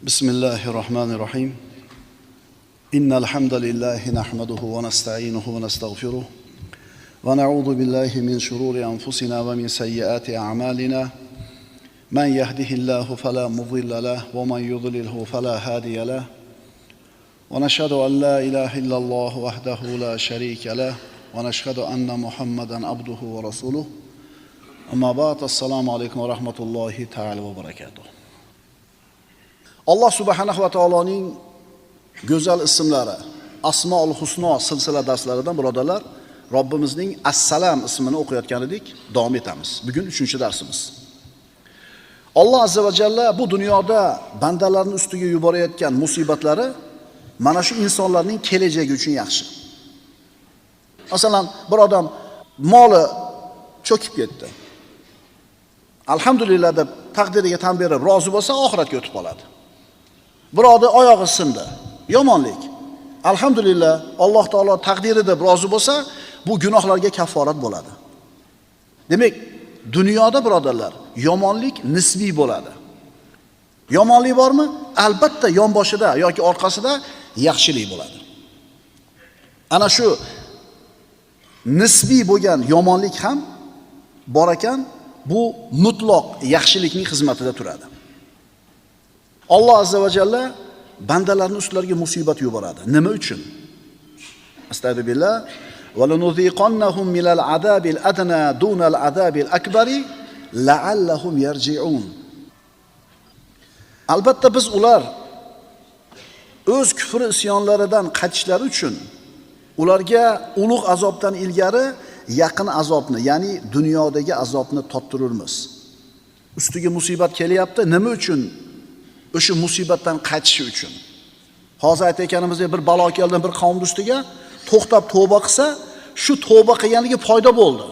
بسم الله الرحمن الرحيم إن الحمد لله نحمده ونستعينه ونستغفره ونعوذ بالله من شرور أنفسنا ومن سيئات أعمالنا من يهده الله فلا مضل له ومن يضلله فلا هادي له ونشهد أن لا إله إلا الله وحده لا شريك له ونشهد أن محمدا عبده ورسوله أما بعد السلام عليكم ورحمة الله تعالى وبركاته. Allah subhanahu va taoloning go'zal ismlari, Asmaul Husno silsila darslaridan birodarlar, Robbimizning Assalam ismini o'qiyotgan edik, davom etamiz. Bugun 3-darsimiz. Alloh azza va jalla bu dunyoda bandalarning ustiga yuborayotgan musibatlari mana shu insonlarning kelajagi uchun yaxshi. Masalan, bir odam moli cho'kib ketdi. Alhamdulillah deb taqdiriga tan berib rozi bo'lsa, oxiratga o'tib qoladi. Biroda oyog'i sindi, yomonlik. Alhamdulillah, Alloh taolo taqdiri deb rozi bo'lsa, bu gunohlarga kafforat bo'ladi. Demak, dunyoda birodarlar, yomonlik nisbiy bo'ladi. Yomonlik bormi? Albatta yonboshida yoki orqasida yaxshilik bo'ladi. Ana shu nisbiy bo'lgan yomonlik ham bor ekan, bu mutlaq yaxshilikning xizmatida turadi. Alloh azza va jalla bandalarning ustlariga musibat yuboradi. Nima uchun? Astagfirullah. Va lanuziqannahum minal azabil adna dunal azabil akbari la'allahum yarji'un. Albatta biz ular o'z kufri isyonlaridan qaytishlari uchun ularga ulug' azobdan ilgari yaqin azobni, ya'ni dunyodagi azobni tottirurmiz. Ustiga musibat kelyapti, nima uchun? O'sha musibatdan qaytishi uchun. Hozir aytayotganimizdek bir balo keldi bir qavmning ustiga, to'xtab tavba qilsa, shu tavba qilganligi foyda bo'ldi.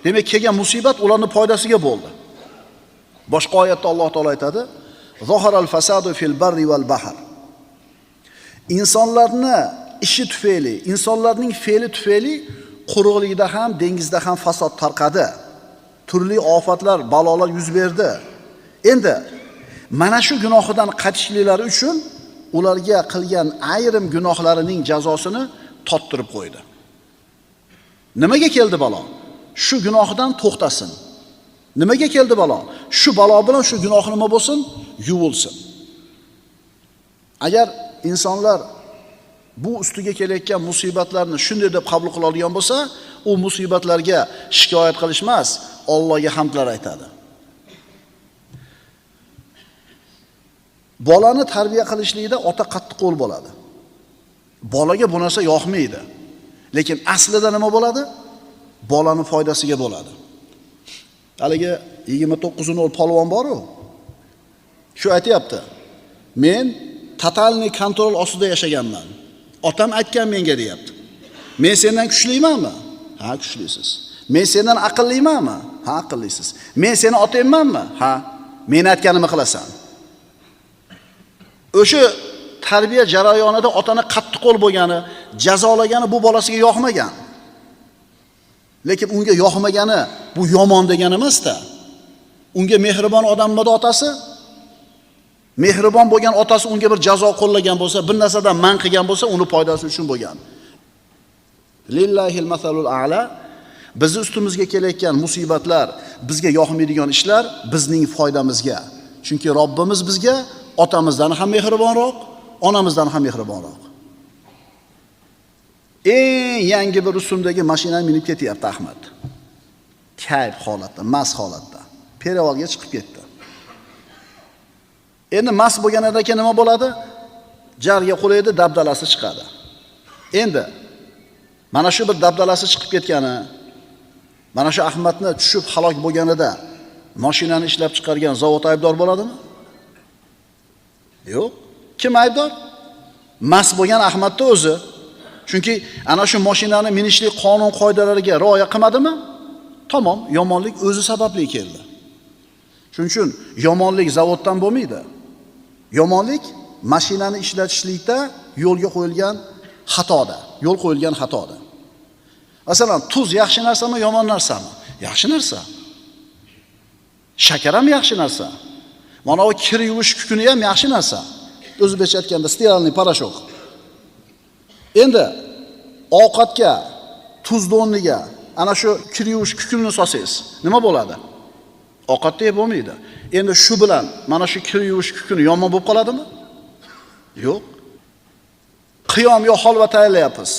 Demak, kelgan musibat ularning foydasiga bo'ldi. Boshqa oyatda Alloh taolo aytadi: "Zoharal fasadu fil barri val bahr." Insonlarning ishi tufayli, insonlarning fe'li tufayli quruqlikda ham, dengizda ham fasod tarqadi. Turli ofatlar, balolar yuz berdi. Endi mana shu gunohidan qaytishliklari uchun ularga qilgan ayrim gunohlarining jazosini tottirib qo'ydi. Nimaga keldi balo? Shu gunohidan to'xtasin. Nimaga keldi balo? Shu balo bilan shu gunoh nima bo'lsin? Yuvilsin. Agar insonlar bu ustiga kelayotgan musibatlarni shunday deb qabul qila olgan bo'lsa, u musibatlarga shikoyat qilish emas, Allohga hamdlar aytadi. Bolani tarbiya qilishlikda ota qattiq qo'l bo'ladi. Bolaga bu narsa yoqmaydi. Lekin aslida nima bo'ladi? Bolaning foydasiga bo'ladi. Haligi 29-nol polvon bor-ku. Shu aytayapti. Men totalniy kontrol ostida yashaganman. Otam aytgan menga deyapti. Men sendan kuchlimanmi? Ha, kuchlisiz. Men sendan aqllimanmi? Ha, aqllisiz. Men seni otangmanmi? Ha, men aytganimni qilasan. O'sha tarbiya jarayonida otani qattiq qo'l bo'lgani, jazolagani bu bolasiga yoqmagan. Lekin unga yoqmagani bu yomon degani emas-da. Unga mehribon odammi otasi? Mehribon bo'lgan otasi unga bir jazo qo'llagan bo'lsa, bir narsadan man qilgan bo'lsa, uni foydasi uchun bo'lgan. Lillahil masalul a'la. Biz ustimizga kelayotgan musibatlar, bizga yoqmaydigan ishlar bizning foydamizga. Chunki Robbimiz bizga otamizdan ham mehribonroq, onamizdan ham mehribonroq. Yangi bir rusumdagi mashinani minib ketyapti Ahmad. Kayf holatda, mast holatda. Perevalga chiqib ketdi. Endi mast bo'lganidan keyin nima bo'ladi? Jarga qo'laydi, dabdalasi chiqadi. Endi mana shu bir dabdalasi chiqib ketgani, mana shu Ahmadni tushib halok bo'lganida mashinani ishlab chiqargan zavod aybdor bo'ladimi? Yo'q. Kim aybdor? Mast bo'lgan Ahmadning o'zi. Chunki ana shu mashinani minishlik qonun qoidalariga rioya qilmadimi? Tamom, yomonlik o'zi sababli keldi. Shuning uchun yomonlik zavoddan bo'lmaydi. Yomonlik mashinani ishlatishlikda yo'lga qo'yilgan xatoda, yo'l qo'yilgan xatoda. Masalan, tuz yaxshi narsami, yomon narsami? Yaxshi narsa. Shakar ham yaxshi narsa. Mana o kir yuvish kukuni ham yaxshi narsa. O'zbekcha aytganda stiralniy parashok. Endi ovqatga, tuzli o'rniga ana shu kir yuvish kukunini solsangiz, nima bo'ladi? Ovqatda yeb bo'lmaydi. Endi shu bilan mana shu kir yuvish kukuni yomon bo'lib qoladimi? Yo'q. Qiyom yo holva tayyorlayapmiz.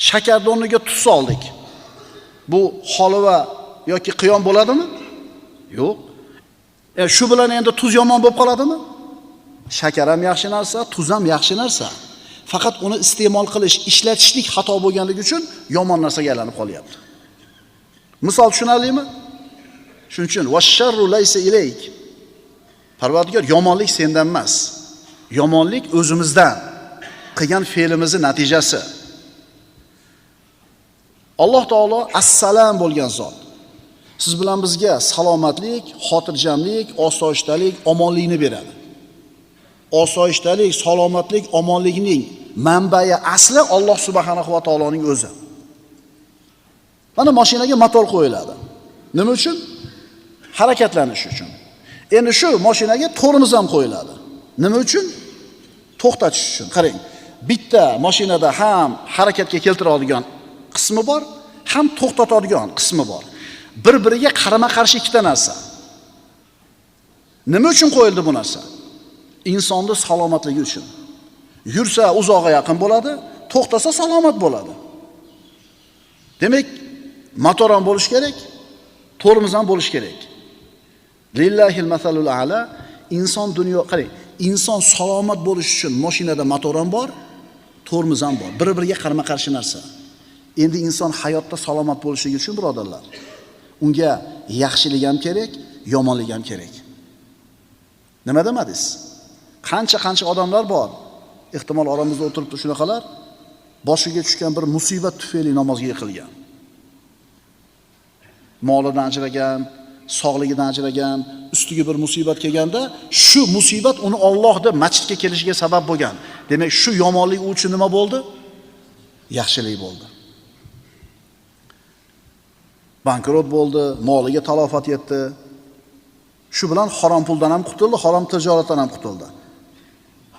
Shakarni o'rniga tuz soldik. Bu holva yoki qiyom bo'ladimi? Yo'q. Shu bilan endi tuz yomon bo'lib qoladimi? Shakar ham yaxshi narsa, tuz ham yaxshi narsa. Faqat uni iste'mol qilish, ishlatishlik xato bo'lganligi uchun yomon narsaga aylanib qolyapti. Misol tushunarlimi? Shuning uchun vasharru laysa ilayk. Parvardigor, yomonlik sendan emas. Yomonlik o'zimizdan, qilgan fe'limizning natijasi. Alloh taolo assalom bo'lgan zot. Siz bilan bizga salomatlik, xotirjamlik, osoyishtalik, omonlikni beradi. Osoyishtalik, salomatlik, omonlikning manbai asli Alloh subhanahu va taoloning o'zi. Mana mashinaga motor qo'yiladi. Nima uchun? Harakatlanish uchun. Endi shu mashinaga tormoz ham qo'yiladi. Nima uchun? To'xtatish uchun. Qarang, bitta mashinada ham harakatga keltiradigan qismi bor, ham to'xtatadigan qismi bor. Bir-biriga qarama-qarshi ikkita narsa. Nima uchun qo'yildi bu narsa? Insonning salomatligi uchun. Yursa uzoqqa yaqin bo'ladi, to'xtasa salomat bo'ladi. Demak, motor ham bo'lish kerak, tormoz ham bo'lish kerak. Lillahil masalul a'la. Inson dunyo, qarang, inson salomat bo'lish uchun mashinada motor ham bor, tormoz ham bor. Bir-biriga qarama-qarshi narsa. Endi inson hayotda salomat bo'lishligi uchun, birodarlar, unga yaxshilik ham kerak, yomonlik ham kerak. Nima demadingiz? Qancha odamlar bor. Ehtimol oramizda o'tiribdi shunaqalar, boshiga tushgan bir musibat tufayli namozga yiqilgan. Molidan ajragan, sog'ligidan ajragan, ustiga bir musibat kelganda, shu musibat uni Alloh deb masjidga kelishiga sabab bo'lgan. Demak, shu yomonlik u uchun nima bo'ldi? Yaxshilik bo'ldi. Bankrot bo'ldi, moliga talofat yetdi. Shu bilan harom puldan ham qutuldi, harom tijoratdan ham qutuldi.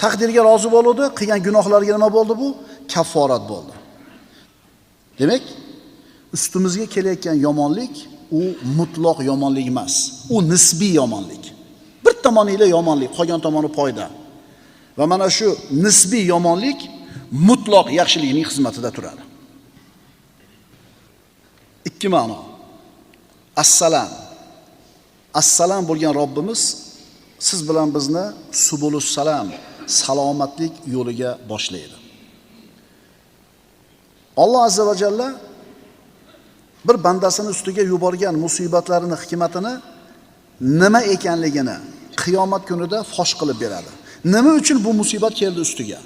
Taqdirga rozi bo'ldi, qilgan gunohlariga nima bo'ldi bu? Kafforat bo'ldi. Demak, ustimizga kelayotgan yomonlik u mutlaq yomonlik emas. U nisbiy yomonlik. Bir tomoniga yomonlik, qolgan tomoni foyda. Va mana shu nisbiy yomonlik mutlaq yaxshilikning xizmatida turadi. Ikki ma'no. Assalom. Assalom bo'lgan Robbimiz siz bilan bizni subulus salam, salomatlik yo'liga boshlaydi. Alloh azza va jalla bir bandasini ustiga yuborgan musibatlarini, hikmatini nima ekanligini qiyomat kunida fosh qilib beradi. Nima uchun bu musibat keldi ustiga?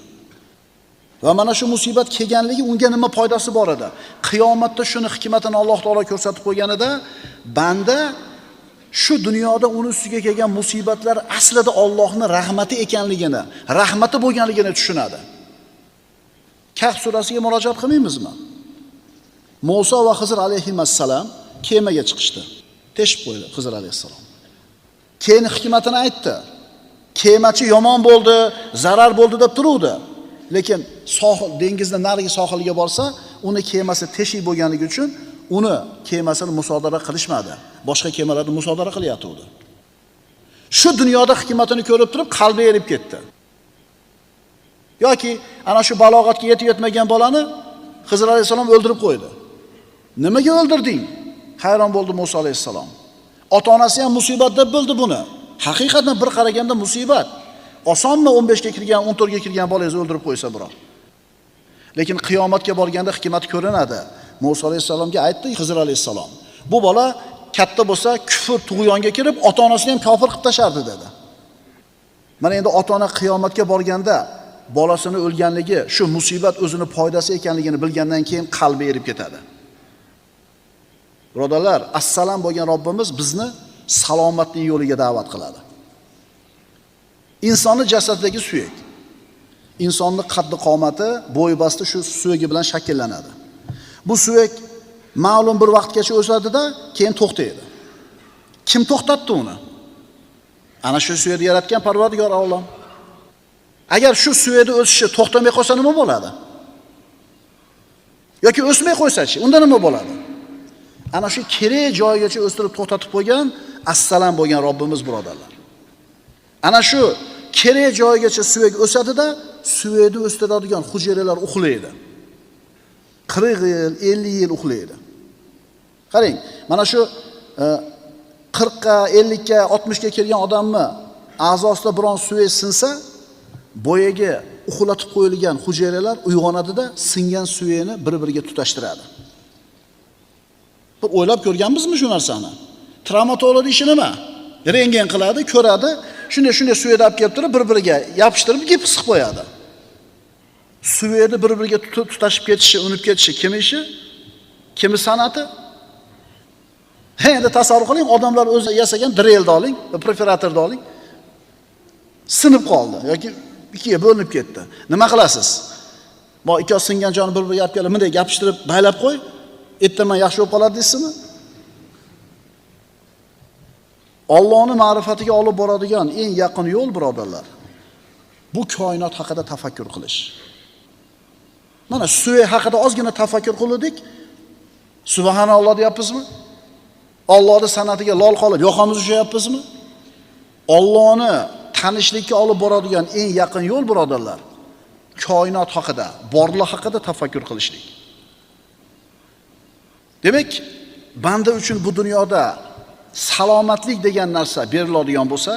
Va mana shu musibat kelganligi unga nima foydasi bor edi? Qiyomatda shuni hikmatini Alloh taolo ko'rsatib qo'yganida, banda shu dunyoda uni ustiga kelgan musibatlar aslida Allohning rahmati ekanligini, rahmati bo'lganligini tushunadi. Kahf surasiga murojaat qilmaymizmi? Musa va Xizr alayhissalom kemaga chiqishdi. Teshib qo'ydi Xizr alayhissalom. Keyin hikmatini aytdi. Kemachi yomon bo'ldi, zarar bo'ldi deb turuvdi. Lekin sohil, dengizning narigi sohiliga borsa, uni kemasi teshik bo'lganligi uchun uni kemasini musodara qilishmadi. Boshqa kemalarni musodara qilyapti. Shu dunyoda hikmatini ko'rib turib qalbi erib ketdi. Yoki ana shu balog'atga yetib yetmagan bolani Xizr alayhisalom o'ldirib qo'ydi. Nimaga o'ldirding? Hayron bo'ldi Musa alayhisalom. Ota-onasi ham musibat deb bildi buni. Haqiqatan bir qaraganda musibat. Osonmi 15 ga kirgan, 14 ga kirgan bolangizni o'ldirib qo'ysa biroq. Lekin qiyomatga borganda hikmat ko'rinadi. Musa alayhisalomga aytdi Xizr alayhisalom. Bu bola katta bo'lsa kufr tug'yonga kirib, ota-onasini ham kofir qilib tashardi dedi. Mana endi ota-ona qiyomatga borganda bolasini o'lganligi, shu musibat o'zini foydasi ekanligini bilgandan keyin qalbi erib ketadi. Birodarlar, assalom bo'lgan Robbimiz bizni salomatlik yo'liga da'vat qiladi. Insonning jasadidagi suyak, insonning qaddi qomati, bo'y basti shu suyagi bilan shakllanadi. Bu suyak ma'lum bir vaqtgacha o'sadi-da, keyin to'xtaydi. Kim to'xtatdi uni? Ana shu suvni yaratgan Parvardigor olam. Agar shu suvni o'sishi to'xtamay qolsa nima bo'ladi? Yoki o'smay qo'ysa-chi, unda nima bo'ladi? Ana shu kerak joyigacha o'stirib to'xtatib qo'ygan assalom bo'lgan Robbimiz birodarlar. Ana shu kerak joyigacha suvga o'sadi-da, suvni o'stiradigan hujayralar uxlaydi. 40 yil, 50 yil uxlaydi. Qarang, mana shu 40 ga, 50 ga, 60 ga kelgan odamni a'zosida biron suv sinsa, boyaga uxlatib qo'yilgan hujayralar uyg'onadi-da, singan suvini bir-biriga tutashtiradi. Bir o'ylab ko'rganmizmi shu narsani? Travmatolog ishi nima? Rentgen qiladi, ko'radi, shunday suvni olib kelib turib, bir-biriga yopishtirib, gips qilib qo'yadi. Suvni bir-biriga tutashib ketishi, unib ketishi kim ishi? Kimi san'ati? Endi tasavvur qiling, odamlar o'zi yasagan drelni oling, perforatorni oling. Sinib qoldi yoki ikkiga bo'linib ketdi. Nima qilasiz? Bu ikki singan jonni bir-biriga olib kelib, bunday yopishtirib, baylab qo'y, ertaman yaxshi bo'lib qoladi deysizmi? Allohning ma'rifatiga olib boradigan eng yaqin yo'l birodarlar, bu koinot haqida tafakkur qilish. Mana suv haqida ozgina tafakkur qildik. Subhanalloh deyapmizmi? Allohning san'atiga lol qolib yoqamiz ushayapmizmi? Allohni tanishlikka olib boradigan eng yaqin yo'l birodarlar, koinot haqida, borliq haqida tafakkur qilishlik. Demak, banda uchun bu dunyoda salomatlik degan narsa beriladigan bo'lsa,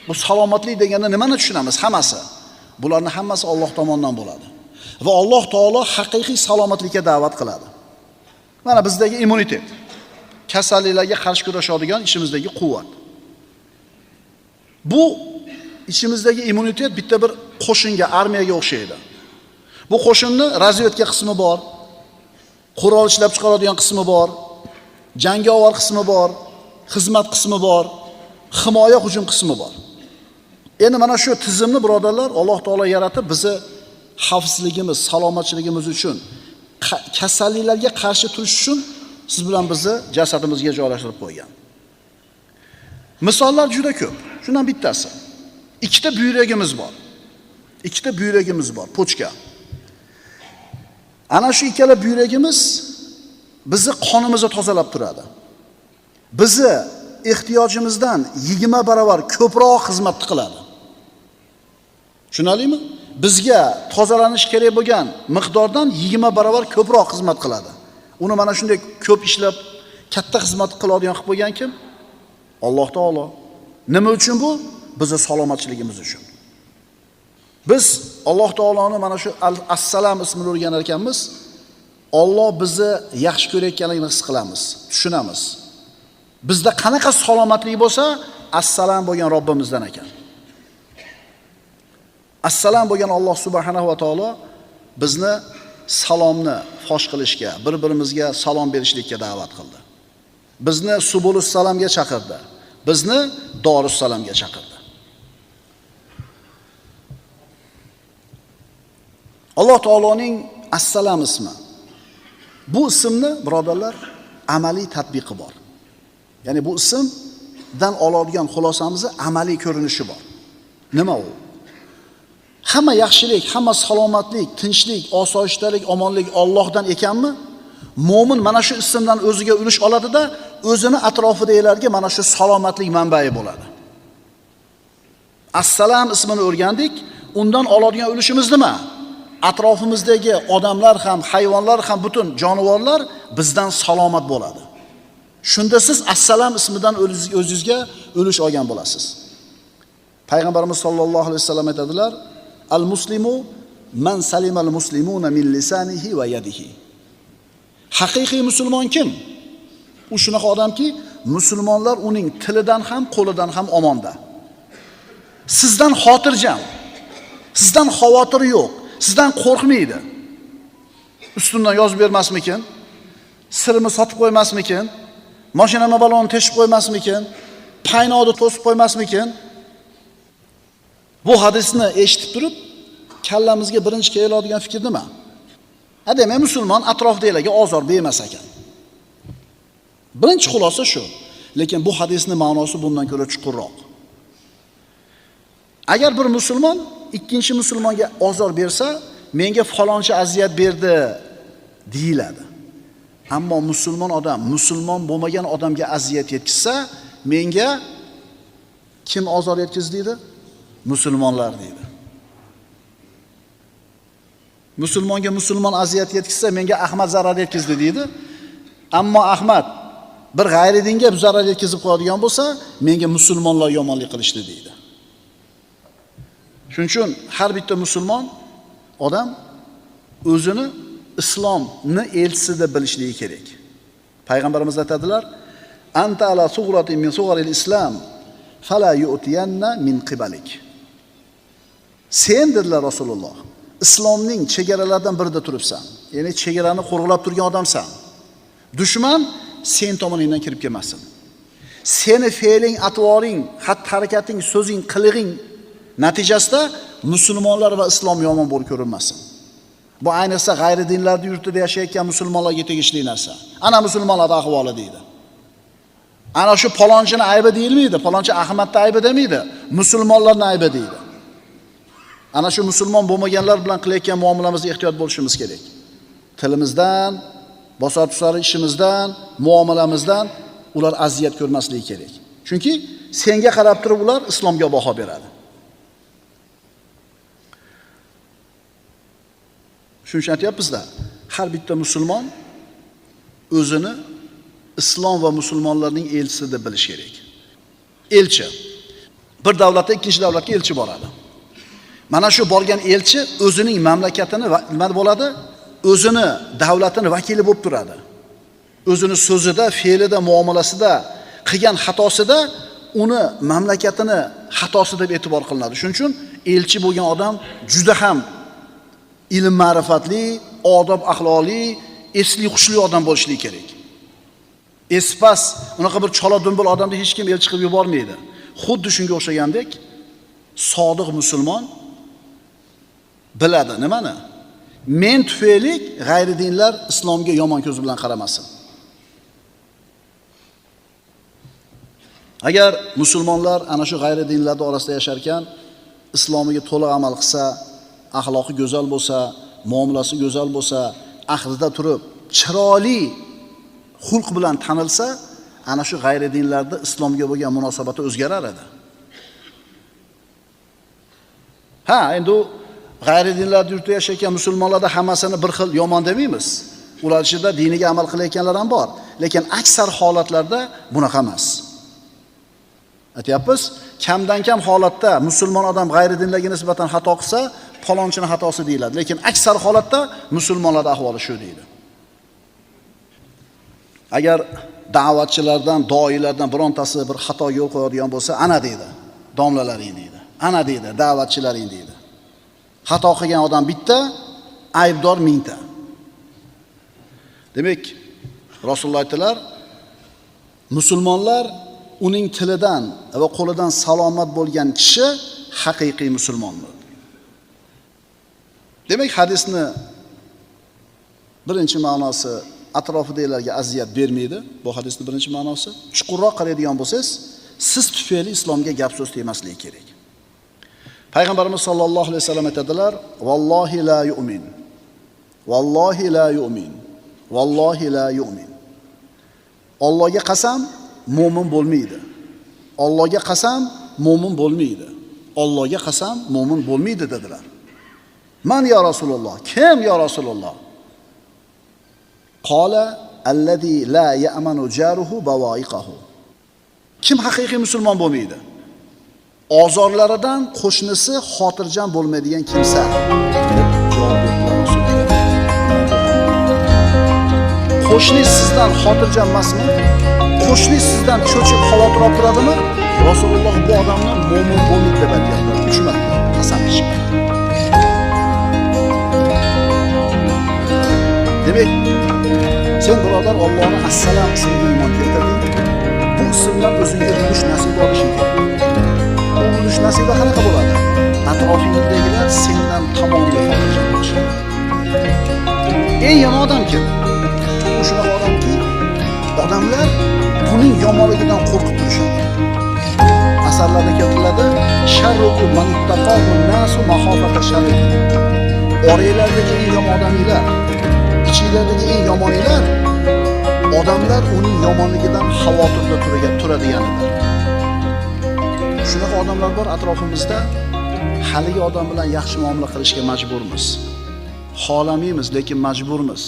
bu salomatlik deganda nimani tushunamiz? Hammasi. Bularning hammasi Alloh tomonidan bo'ladi. Va Alloh taolo haqiqiy salomatlikka da'vat qiladi. Mana bizdagi immunitet, kasalliklarga qarshi kurashadigan ichimizdagi quvvat. Bu ichimizdagi immunitet bitta bir qo'shinga, armiyaga o'xshaydi. Bu qo'shinning razvedka qismi bor, qurol ishlab chiqaradigan qismi bor, jangovar qismi bor, xizmat qismi bor, himoya hujum qismi bor. Endi mana shu tizimni birodarlar Alloh taolo yaratib bizni xavfsizligimiz, salomatligimiz uchun, kasalliklarga qarshi turish uchun siz bilan bizni jasadimizga joylashtirib qo'ygan. Misollar juda ko'p. Shundan bittasi. Ikkita buyragimiz bor. Ikkita buyragimiz bor, pochka. Ana shu ikkala buyragimiz bizni qonimizni tozalab turadi. Bizni ehtiyojimizdan 20 barobar ko'proq xizmat qiladi. Tushunalingmi? Bizga tozalanish kerak bo'lgan miqdordan 20 barobar ko'proq xizmat qiladi. Uni mana shunday ko'p ishlab katta xizmat qiladigan qilib qo'ygan kim? Alloh taolo. Nima uchun bu? Bizning salomatligimiz uchun. Biz Alloh taoloni mana shu Assalom ismini o'rganar ekanmiz. Alloh bizni yaxshi ko'rayotganligini his qilamiz, tushunamiz. Bizda qanaqa salomatlik bo'lsa, Assalom bo'lgan Robbimizdan ekan. Assalom bo'lgan Alloh subhanahu va taolo bizni salomni fosh qilishga, bir-birimizga salom berishlikka da'vat qildi. Bizni subulus salomga chaqirdi. Bizni dorus salomga chaqirdi. Alloh taoloning Assalom ismi. Bu ismni birodarlar amaliy tatbiqi bor. Ya'ni bu ismdan oladigan xulosamizni amaliy ko'rinishi bor. Nima u? Hamma yaxshilik, hamma salomatlik, tinchlik, osoyishtalik, omonlik Allohdan ekanmi? Mo'min mana shu ismdan o'ziga ulush oladi-da, o'zini atrofidagilarga mana shu salomatlik manbai bo'ladi. Assalom ismini o'rgandik, undan oladigan ulushimiz nima? Atrofimizdagi odamlar ham, hayvonlar ham, butun jonivorlar bizdan salomat bo'ladi. Shunda siz Assalom ismidan o'zingizga ulush olgan bo'lasiz. Payg'ambarimiz sollallohu alayhi vasallam aytadilar: "Al-muslimu man salimal muslimuna min lisanihi va yadihi." Haqiqiy musulmon kim? U shunaqa odamki, musulmonlar uning tilidan ham, qo'lidan ham omonda. Sizdan xotirjam, sizdan xavotiri yo'q, sizdan qo'rqmaydi. Ustundan yozib bermasmikin? Sirimni sotib qo'ymasmikin? Mashinani balonni teshib qo'ymasmikin? Paynoni to'sib qo'ymasmikin? Bu hadisni eshitib turib, kallamizga birinchi keladigan fikr nima? Demak, musulmon atrofdagilarga ozor bermas ekan. Birinchi xulosa shu. Lekin bu hadisning ma'nosi bundan ko'ra chuqurroq. Agar bir musulmon ikkinchi musulmonga ozor bersa, menga falonchi aziyat berdi deyiladi. Ammo musulmon odam musulmon bo'lmagan odamga aziyat yetkazsa, menga kim ozor yetkazdi deydi? Musulmonlar deydi. Musulmonga musulmon aziyat yetkazsa, menga Ahmad zarar yetkazdi deydi. Ammo Ahmad bir g'ayridinga zarar yetkazib qo'yadigan bo'lsa, menga musulmonlar yomonlik qilishdi deydi. Shuning uchun har bitta musulmon odam o'zini islomni elchisi deb bilishligi kerak. Payg'ambarimiz aytadilar: "Anta ala sug'ratin min sug'aril islam, fala yu'tiyanna min qibalik." Sen dedilar Rasululloh, islomning chegaralaridan birida turibsan. Ya'ni chegarani qo'riqlab turgan odamsan. Dushman sen tomoningdan kirib kelmasin. Seni fe'ling, atvoring, xatti-harakating, so'zing, qilig'ing natijasida musulmonlar va islom yomon bo'lib ko'rinmasin. Bu ayniqsa g'ayri dinlarda yurtida yashayotgan musulmonlarga tegishli narsa. Ana musulmonlarning ahvoli deydi. Ana shu palonchini aybi deyilmaydi, palonchi Ahmadning aybi demaydi, musulmonlarning aybi deydi. Ana shu musulmon bo'lmaganlar bilan qilayotgan muomalamizda ehtiyot bo'lishimiz kerak. Tilimizdan, bosar-tusar ishimizdan, muomalamizdan ular aziyat ko'rmasligi kerak. Chunki senga qarab turib ular islomga baho beradi. Shuning uchun aytyapmizda, har bitta musulmon o'zini islom va musulmonlarning elchisi deb bilish kerak. Elchi bir davlatdan ikkinchi davlatga elchi boradi. Mana shu borgan elchi o'zining mamlakatini nima bo'ladi? O'zini davlatini vakili bo'lib turadi. O'zini so'zida, fe'lida, muomalasida qilgan xatosida uni mamlakatini xatosi deb e'tibor qilinadi. Shuning uchun elchi bo'lgan odam juda ham ilm ma'rifatli, odob axloqli, esli xushli odam bo'lishi kerak. Espas, unaqa bir chola dumbul odamni hech kim elchi qilib yubormaydi. Xuddi shunga o'xshagandek, sodiq musulmon biladi nimani? Men tufayli g'ayri dinlar islomga yomon ko'z bilan qaramasin. Agar musulmonlar ana shu g'ayri dinlar orasida yashar ekan, islomiga to'liq amal qilsa, axloqi go'zal bo'lsa, muomalasi go'zal bo'lsa, ahdida turib, chiroyli xulq bilan tanilsa, ana shu g'ayri dinlarda islomga bo'lgan munosabati o'zgarar edi. Ha, endi g'ayri dinlarda yurtda yashayotgan musulmonlarda hammasini bir xil yomon demaymiz. Ular ichida diniga amal qilayotganlar ham bor, lekin aksar holatlarda bunaqa emas. Aytyapmiz, kamdan kam holatda musulmon odam g'ayri dinlarga nisbatan xato qilsa, falonchining xatosi deyiladi, lekin aksar holatda musulmonlarning ahvoli shu deydi. Agar da'vatchilardan, doilardan birontasi bir xato yo'l qo'yadigan bo'lsa, ana deydi, domlalaring deydi. Ana deydi, da'vatchilaring deydi. Xato qilgan odam bitta, aybdor mingta. Demak, Rasululloh aytdilar, musulmonlar uning tilidan va qo'lidan salomat bo'lgan kishi haqiqiy musulmondir. Demak, hadisni birinchi ma'nosi atrofidagilarga aziyat bermaydi. Bu hadisning birinchi ma'nosi. Chuqurroq qaraydigan bo'lsangiz, siz tufayli islomga gap so'z tegmasligi kerak. Payg'ambarimiz sollallohu alayhi vasallam aytadilar: "Vallohi la yu'min. Vallohi la yu'min. Vallohi la yu'min." Allohga qasam, mu'min bo'lmaydi. Allohga qasam, mu'min bo'lmaydi. Allohga qasam, mu'min bo'lmaydi dedilar. Man ya Rasululloh? Kim ya Rasululloh? Qala allazi la ya'manu jaruhu bawa'iqahu. Kim haqiqiy musulmon bo'lmaydi? Ozorlaridan qo'shnisi xotirjam bo'lmaydigan kimsa. Qo'shni sizdan xotirjam emasmi? Qo'shni sizdan cho'chib xavotir olib turadimi? Rasululloh bu odamni mu'min bo'lmaydi deb aytganlar. 3 marta qasam ichgan. Demak, sen birodar Allohni assalom ismiga iymon keltirding. Bu ismdan o'zingga ulush nasib bo'lishi kerak. Bu ulush nasibi qanaqa bo'ladi? Atrofingdagilar sendan tamomila xotirjam bo'lishi. Eng yomon odam kim? U shunaqa odamki, odamlar buning yomonligidan qo'rqib turishadi. asarlarda keltiriladi. Sharrukum man ittaqahu nasu mahofata sharri. Oranglardagi eng yomon odamlar, ichinglardagi eng yomonlar odamlar uning yomonligidan xavotirda turadiganidir. Shunaqa odamlar bor atrofimizda, haligi odam bilan yaxshi muomala qilishga majburmiz. Xohlamaymiz, lekin majburmiz.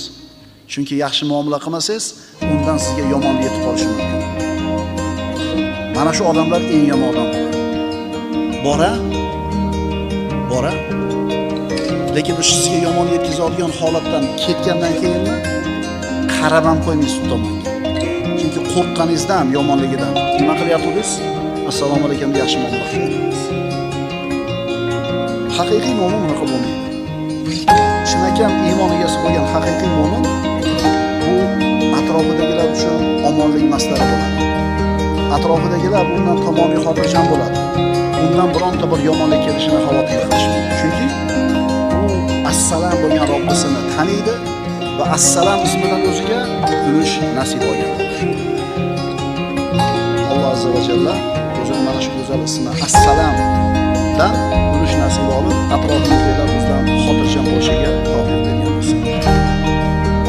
Chunki yaxshi muomala qilmasangiz, undan sizga yomon yetib qolishi mumkin. Mana shu odamlar eng yomon odam. Bora. Lekin sizga yomon yetkazadigan holatdan ketgandan keyinmi qarab ham qo'ymaysiz u tomonga. Chunki qo'rqqaningizdan, yomonligidan nima qilyapsiz? Assalomu alaykum deb yaxshi muomala qilyapsiz. Haqiqiy mo'min bunaqa bo'lmaydi. Chinakam iymon egasi bo'lgan haqiqiy mo'min bu atrofidagilar uchun omonlik maslari bo'ladi. Atrofidagilar bundan tomoniy xotirjam bo'ladi. Bundan bironta bir yomonlik kelishini xavotir qilishmaydi. Chunki u assalom bo'lgan Robbisini taniydi va assalom ismidan o'ziga ulush nasib olgan. Alloh azza va jalla o'zining mana shu go'zal ismi assalomdan ulush nasib olib, atrofimizdagilar bizdan xotirjam bo'lishiga tavfiq bergan bo'lsin.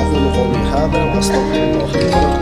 Aqulu qawli hada va astagfirulloh li va lakum.